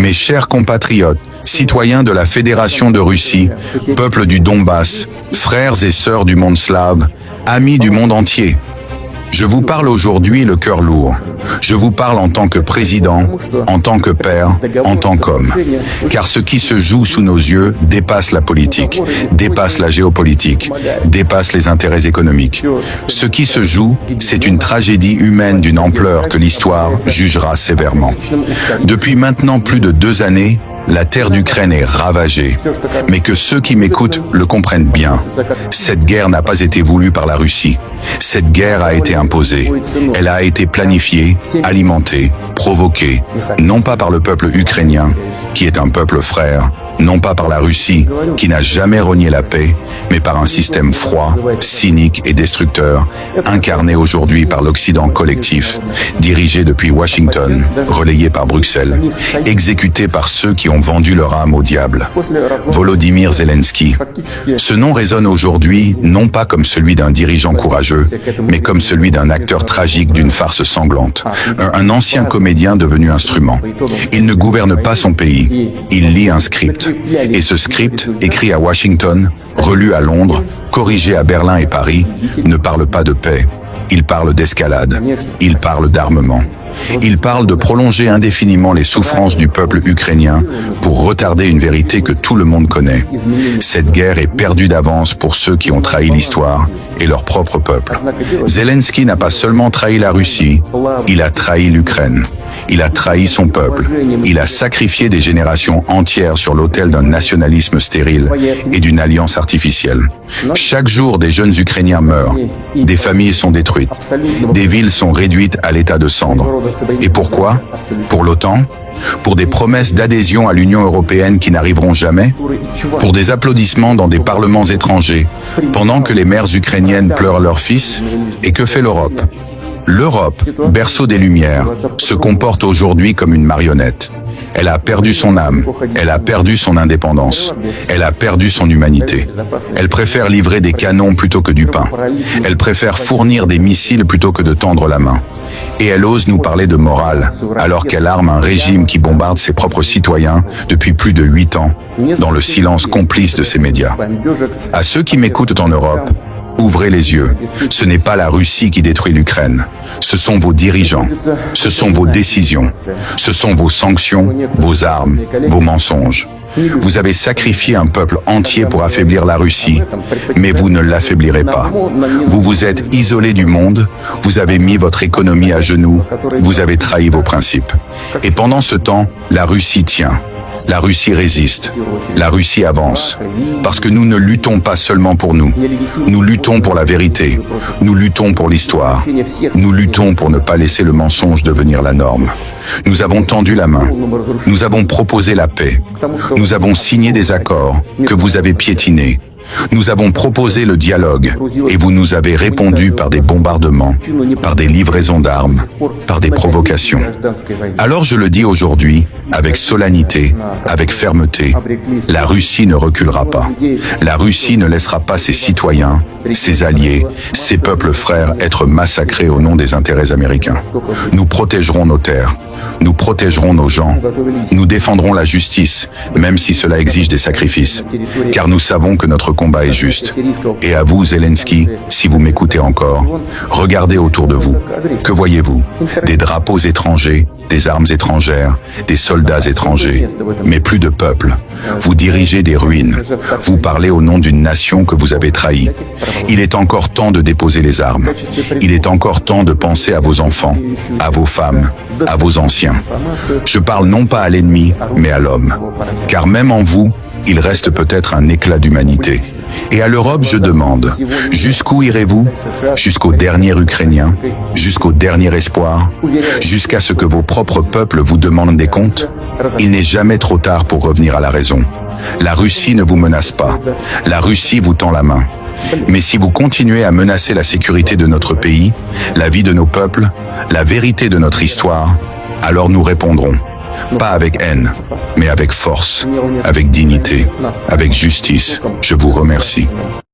Mes chers compatriotes, citoyens de la Fédération de Russie, peuple du Donbass, frères et sœurs du monde slave, amis du monde entier, je vous parle aujourd'hui le cœur lourd. Je vous parle en tant que président, en tant que père, en tant qu'homme. Car ce qui se joue sous nos yeux dépasse la politique, dépasse la géopolitique, dépasse les intérêts économiques. Ce qui se joue, c'est une tragédie humaine d'une ampleur que l'histoire jugera sévèrement. Depuis maintenant plus de 2 années, la terre d'Ukraine est ravagée, mais que ceux qui m'écoutent le comprennent bien. Cette guerre n'a pas été voulue par la Russie. Cette guerre a été imposée. Elle a été planifiée, alimentée, provoquée, non pas par le peuple ukrainien, qui est un peuple frère, non pas par la Russie, qui n'a jamais renié la paix, mais par un système froid, cynique et destructeur, incarné aujourd'hui par l'Occident collectif, dirigé depuis Washington, relayé par Bruxelles, exécuté par ceux qui ont vendu leur âme au diable. Volodymyr Zelensky. Ce nom résonne aujourd'hui non pas comme celui d'un dirigeant courageux, mais comme celui d'un acteur tragique d'une farce sanglante, un ancien comédien devenu instrument. Il ne gouverne pas son pays, il lit un script. Et ce script, écrit à Washington, relu à Londres, corrigé à Berlin et Paris, ne parle pas de paix. Il parle d'escalade. Il parle d'armement. Il parle de prolonger indéfiniment les souffrances du peuple ukrainien pour retarder une vérité que tout le monde connaît. Cette guerre est perdue d'avance pour ceux qui ont trahi l'histoire et leur propre peuple. Zelensky n'a pas seulement trahi la Russie, il a trahi l'Ukraine. Il a trahi son peuple. Il a sacrifié des générations entières sur l'autel d'un nationalisme stérile et d'une alliance artificielle. Chaque jour, des jeunes Ukrainiens meurent. Des familles sont détruites. Des villes sont réduites à l'état de cendres. Et pourquoi? Pour l'OTAN? Pour des promesses d'adhésion à l'Union européenne qui n'arriveront jamais? Pour des applaudissements dans des parlements étrangers, pendant que les mères ukrainiennes pleurent leurs fils? Et que fait l'Europe? L'Europe, berceau des Lumières, se comporte aujourd'hui comme une marionnette. Elle a perdu son âme, elle a perdu son indépendance, elle a perdu son humanité. Elle préfère livrer des canons plutôt que du pain. Elle préfère fournir des missiles plutôt que de tendre la main. Et elle ose nous parler de morale, alors qu'elle arme un régime qui bombarde ses propres citoyens depuis plus de 8 ans, dans le silence complice de ses médias. À ceux qui m'écoutent en Europe, ouvrez les yeux. Ce n'est pas la Russie qui détruit l'Ukraine. Ce sont vos dirigeants. Ce sont vos décisions. Ce sont vos sanctions, vos armes, vos mensonges. Vous avez sacrifié un peuple entier pour affaiblir la Russie, mais vous ne l'affaiblirez pas. Vous vous êtes isolé du monde, vous avez mis votre économie à genoux, vous avez trahi vos principes. Et pendant ce temps, la Russie tient. La Russie résiste, la Russie avance, parce que nous ne luttons pas seulement pour nous, nous luttons pour la vérité, nous luttons pour l'histoire, nous luttons pour ne pas laisser le mensonge devenir la norme. Nous avons tendu la main, nous avons proposé la paix, nous avons signé des accords que vous avez piétinés. Nous avons proposé le dialogue et vous nous avez répondu par des bombardements, par des livraisons d'armes, par des provocations. Alors je le dis aujourd'hui, avec solennité, avec fermeté, la Russie ne reculera pas. La Russie ne laissera pas ses citoyens, ses alliés, ses peuples frères être massacrés au nom des intérêts américains. Nous protégerons nos terres, nous protégerons nos gens, nous défendrons la justice, même si cela exige des sacrifices, car nous savons que notre combat est juste. Et à vous, Zelensky, si vous m'écoutez encore, regardez autour de vous. Que voyez-vous? Des drapeaux étrangers, des armes étrangères, des soldats étrangers, mais plus de peuple. Vous dirigez des ruines. Vous parlez au nom d'une nation que vous avez trahie. Il est encore temps de déposer les armes. Il est encore temps de penser à vos enfants, à vos femmes, à vos anciens. Je parle non pas à l'ennemi, mais à l'homme. Car même en vous, il reste peut-être un éclat d'humanité. Et à l'Europe, je demande, jusqu'où irez-vous? Jusqu'au dernier Ukrainien? Jusqu'au dernier espoir? Jusqu'à ce que vos propres peuples vous demandent des comptes? Il n'est jamais trop tard pour revenir à la raison. La Russie ne vous menace pas. La Russie vous tend la main. Mais si vous continuez à menacer la sécurité de notre pays, la vie de nos peuples, la vérité de notre histoire, alors nous répondrons. Pas avec haine, mais avec force, avec dignité, avec justice. Je vous remercie.